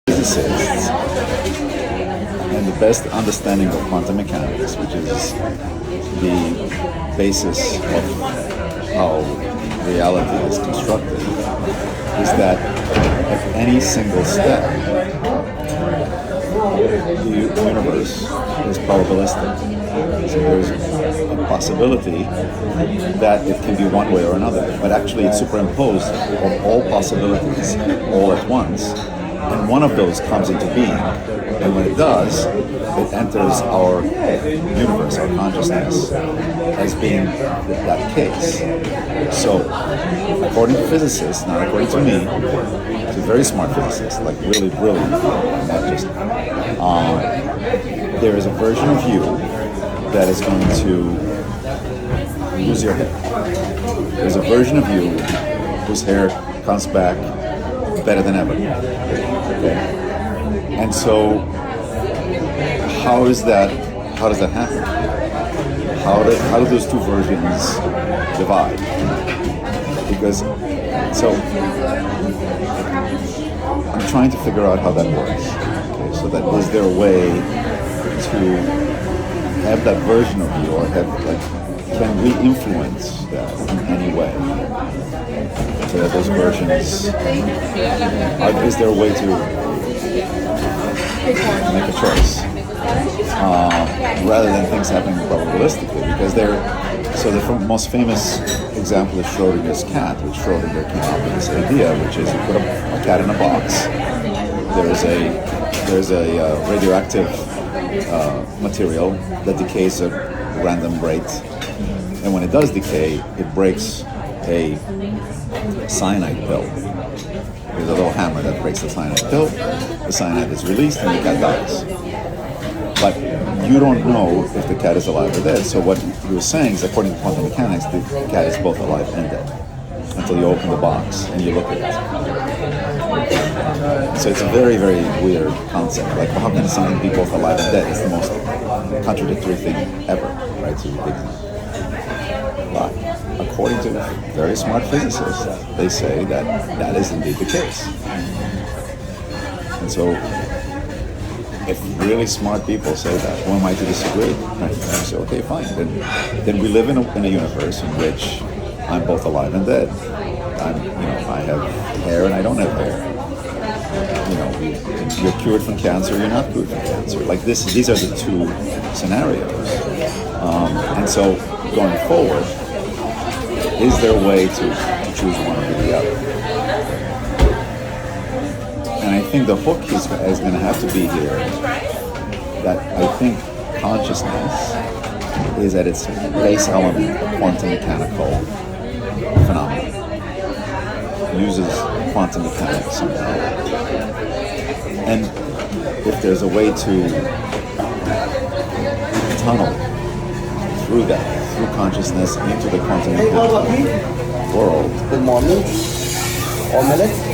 physicists and the best understanding of quantum mechanics, which is the basis of how reality is constructed, is that at any single step, the universe is probabilistic. So there's a possibility that it can be one way or another, but actually it's superimposed of all possibilities all at once, and one of those comes into being, and when it does, it enters our universe, our consciousness, as being that case. So, according to physicists, not according to me, to very smart physicists, like really brilliant, not just, there is a version of you that is going to lose your hair. There's a version of you whose hair comes back better than ever. Okay? And so, how does that happen? How do those two versions divide? Because, so, I'm trying to figure out how that works. Okay, so that is there a way to have that version of you, or can we influence that in any way? So that those versions, is there a way to make a choice rather than things happening probabilistically? Because the most famous example is Schrodinger's cat, which Schrodinger came up with this idea, which is you put a cat in a box. There's a radioactive material that decays at random rate, and when it does decay, it breaks a cyanide pill. There's a little hammer that breaks the cyanide pill. The cyanide is released, and the cat dies. But you don't know if the cat is alive or dead. So what he was saying is, according to quantum mechanics, the cat is both alive and dead until you open the box and you look at it. So it's a very, very weird concept. Like, how can something be both alive and dead? It's the most contradictory thing ever, right? So you think, but according to very smart physicists, they say that that is indeed the case. And so, if really smart people say that, who am I to disagree? Right? I say, okay, fine. Then we live in a universe in which I'm both alive and dead. I have hair and I don't have hair. You're cured from cancer, you're not cured from cancer. Like this, these are the two scenarios. And so, going forward, is there a way to choose one or the other? And I think the hook is going to have to be here that I think consciousness is at its base element a quantum mechanical phenomenon. Uses quantum mechanics somehow. And if there's a way to tunnel through that, through consciousness into the quantum mechanical world. Good morning. Omelet.